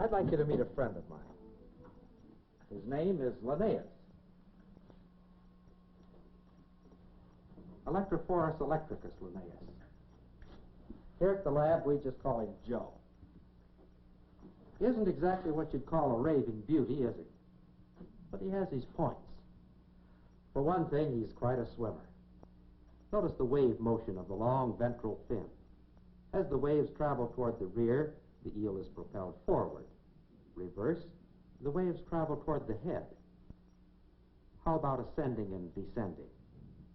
I'd like you to meet a friend of mine. His name is Linnaeus. Electrophorus electricus Linnaeus. Here at the lab, we just call him Joe. He isn't exactly what you'd call a raving beauty, is he? But he has his points. For one thing, he's quite a swimmer. Notice the wave motion of the long ventral fin. As the waves travel toward the rear, the eel is propelled forward. Reverse, the waves travel toward the head. How about ascending and descending?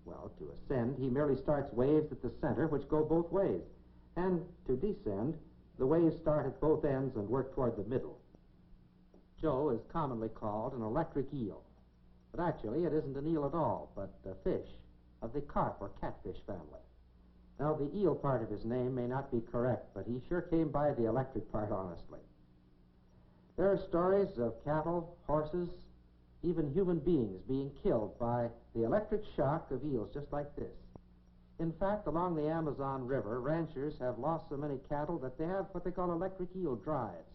Well, to ascend, he merely starts waves at the center, which go both ways. And to descend, the waves start at both ends and work toward the middle. Joe is commonly called an electric eel. But actually, it isn't an eel at all, but a fish of the carp or catfish family. Now, the eel part of his name may not be correct, but he sure came by the electric part honestly. There are stories of cattle, horses, even human beings being killed by the electric shock of eels just like this. In fact, along the Amazon River, ranchers have lost so many cattle that they have what they call electric eel drives.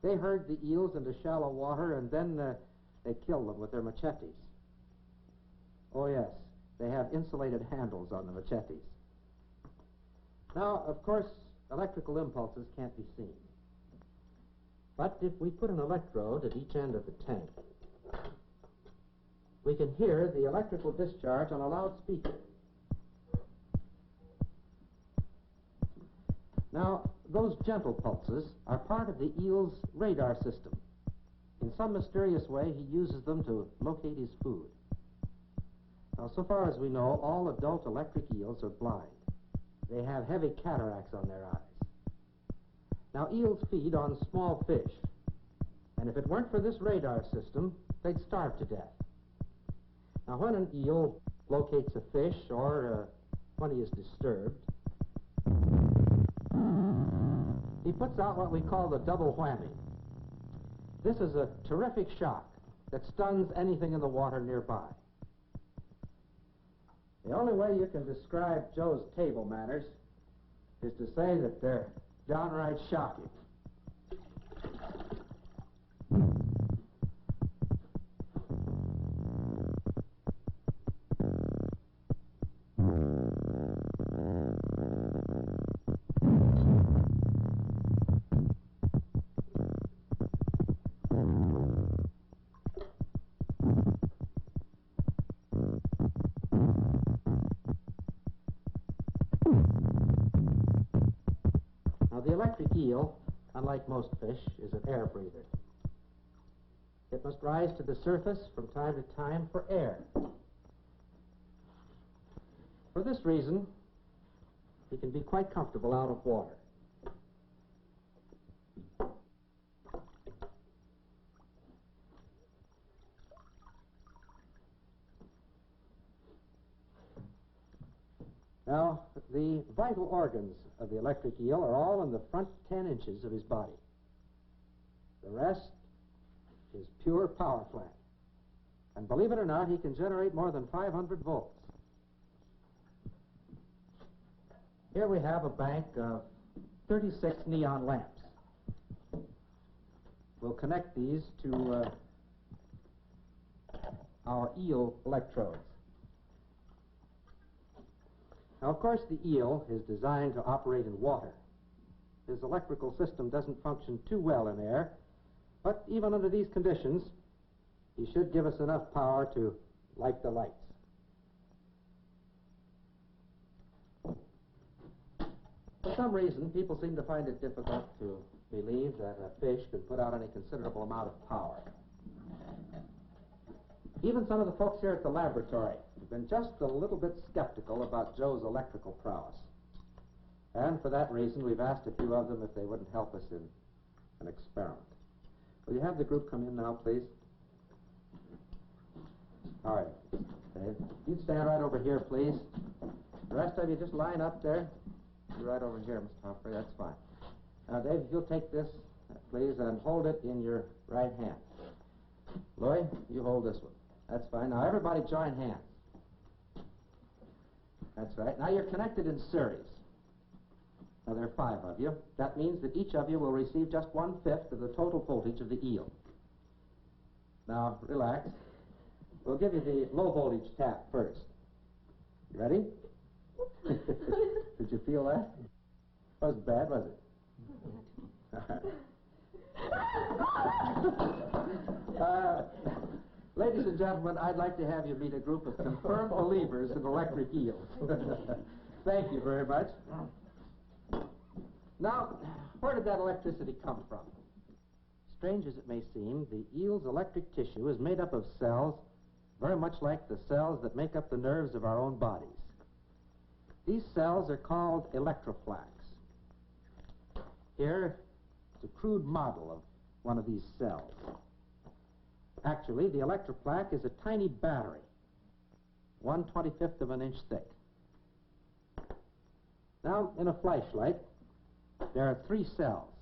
They herd the eels into shallow water and then they kill them with their machetes. Oh yes, they have insulated handles on the machetes. Now, of course, electrical impulses can't be seen. But if we put an electrode at each end of the tank, we can hear the electrical discharge on a loudspeaker. Now, those gentle pulses are part of the eel's radar system. In some mysterious way, he uses them to locate his food. Now, so far as we know, all adult electric eels are blind. They have heavy cataracts on their eyes. Now, eels feed on small fish, and if it weren't for this radar system, they'd starve to death. Now, when an eel locates a fish or when he is disturbed, he puts out what we call the double whammy. This is a terrific shock that stuns anything in the water nearby. The only way you can describe Joe's table manners is to say that they're downright shocking. The electric eel, unlike most fish, is an air breather. It must rise to the surface from time to time for air. For this reason, he can be quite comfortable out of water. Now, the vital organs of the electric eel are all in the front 10 inches of his body. The rest is pure power plant. And believe it or not, he can generate more than 500 volts. Here we have a bank of 36 neon lamps. We'll connect these to our eel electrodes. Now, of course, the eel is designed to operate in water. His electrical system doesn't function too well in air, but even under these conditions, he should give us enough power to light the lights. For some reason, people seem to find it difficult to believe that a fish could put out any considerable amount of power. Even some of the folks here at the laboratory have been just a little bit skeptical about Joe's electrical prowess. And for that reason, we've asked a few of them if they wouldn't help us in an experiment. Will you have the group come in now, please? All right, Dave. You'd stand right over here, please. The rest of you just line up there. You're right over here, Mr. Humphrey. That's fine. Now, Dave, if you'll take this, please, and hold it in your right hand. Lloyd, you hold this one. That's fine. Now, everybody join hands. That's right. Now, you're connected in series. Now, there are 5 of you. That means that each of you will receive just 1/5 of the total voltage of the eel. Now, relax. We'll give you the low voltage tap first. You ready? Did you feel that? Wasn't bad, was it? Ladies and gentlemen, I'd like to have you meet a group of confirmed believers in electric eels. Thank you very much. Now, where did that electricity come from? Strange as it may seem, the eel's electric tissue is made up of cells very much like the cells that make up the nerves of our own bodies. These cells are called electroplaques. Here is a crude model of one of these cells. Actually, the electroplaque is a tiny battery, 1/25 of an inch thick. Now, in a flashlight, there are 3 cells.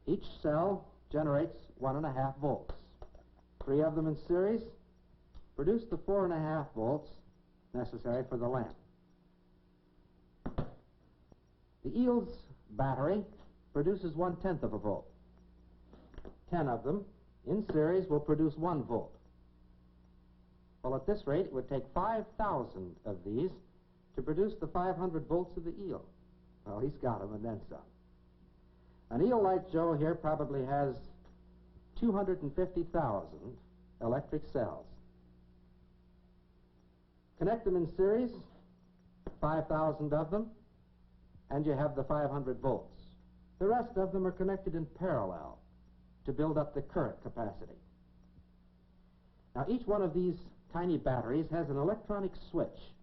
Each cell generates 1.5 volts. 3 of them in series produce the 4.5 volts necessary for the lamp. The eel's battery produces 1/10 of a volt. 10 of them in series will produce 1 volt. Well, at this rate, it would take 5,000 of these to produce the 500 volts of the eel. Well, he's got them and then some. An eel like Joe here probably has 250,000 electric cells. Connect them in series, 5,000 of them, and you have the 500 volts. The rest of them are connected in parallel to build up the current capacity. Now, each one of these tiny batteries has an electronic switch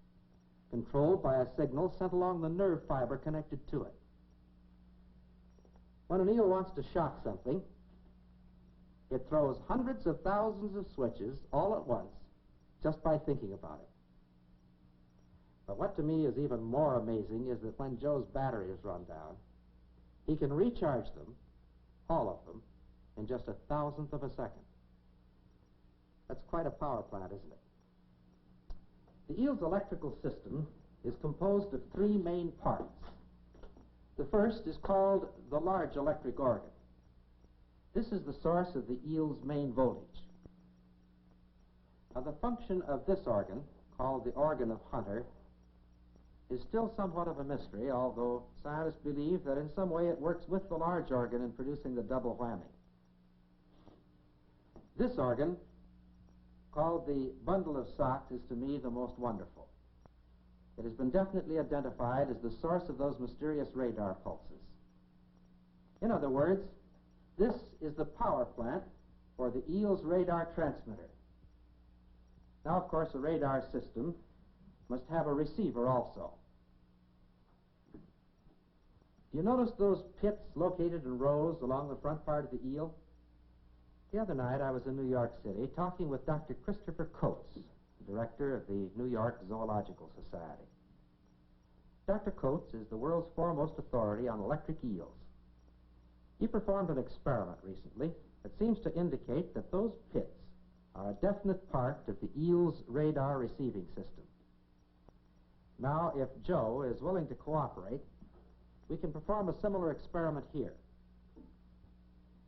controlled by a signal sent along the nerve fiber connected to it. When an eel wants to shock something, it throws hundreds of thousands of switches all at once just by thinking about it. But what to me is even more amazing is that when Joe's battery is run down, he can recharge them, all of them, in just 1,000th of a second. That's quite a power plant, isn't it? The eel's electrical system is composed of 3 main parts. The first is called the large electric organ. This is the source of the eel's main voltage. Now, the function of this organ, called the organ of Hunter, is still somewhat of a mystery, although scientists believe that in some way it works with the large organ in producing the double whammy. This organ, called the bundle of socks, is to me the most wonderful. It has been definitely identified as the source of those mysterious radar pulses. In other words, this is the power plant for the eel's radar transmitter. Now, of course, a radar system must have a receiver also. Do you notice those pits located in rows along the front part of the eel? The other night I was in New York City talking with Dr. Christopher Coates, director of the New York Zoological Society. Dr. Coates is the world's foremost authority on electric eels. He performed an experiment recently that seems to indicate that those pits are a definite part of the eel's radar receiving system. Now, if Joe is willing to cooperate, we can perform a similar experiment here.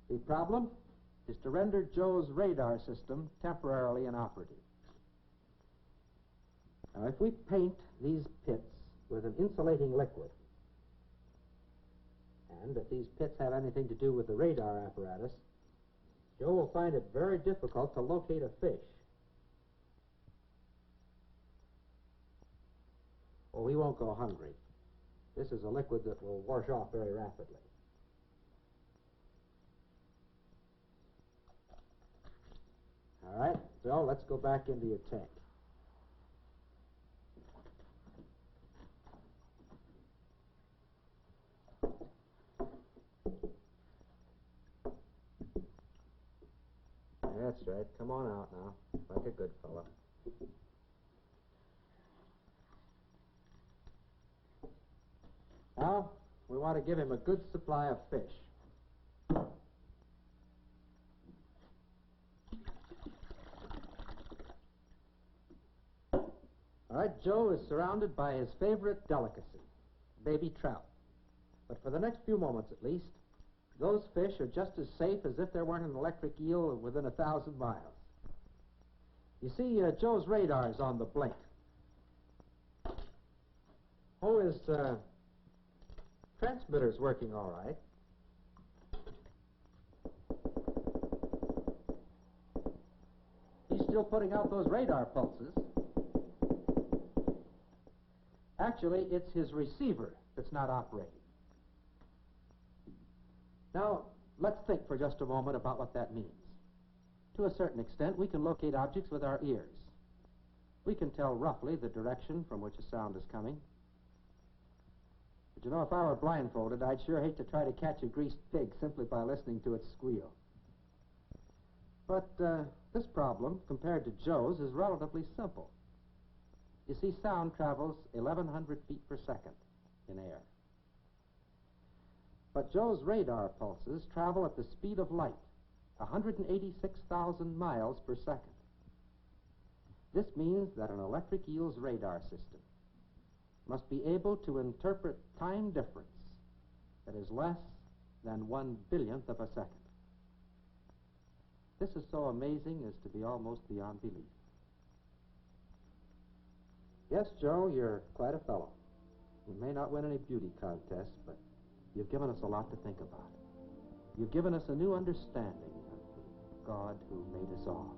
The problem is to render Joe's radar system temporarily inoperative. Now, if we paint these pits with an insulating liquid, and if these pits have anything to do with the radar apparatus, Joe will find it very difficult to locate a fish. Oh, he won't go hungry. This is a liquid that will wash off very rapidly. All right, Joe, let's go back into your tank. That's right. Come on out now, like a good fellow. Now, we want to give him a good supply of fish. All right, Joe is surrounded by his favorite delicacy, baby trout. But for the next few moments at least, those fish are just as safe as if there weren't an electric eel within 1,000 miles. You see, Joe's radar is on the blink. Oh, his transmitter's working all right. He's still putting out those radar pulses. Actually, it's his receiver that's not operating. Now, let's think for just a moment about what that means. To a certain extent, we can locate objects with our ears. We can tell roughly the direction from which a sound is coming. But you know, if I were blindfolded, I'd sure hate to try to catch a greased pig simply by listening to its squeal. But this problem, compared to Joe's, is relatively simple. You see, sound travels 1,100 feet per second in air. But Joe's radar pulses travel at the speed of light, 186,000 miles per second. This means that an electric eel's radar system must be able to interpret time difference that is less than 1/1000th of a second. This is so amazing as to be almost beyond belief. Yes, Joe, you're quite a fellow. You may not win any beauty contests, but you've given us a lot to think about. You've given us a new understanding of the God who made us all.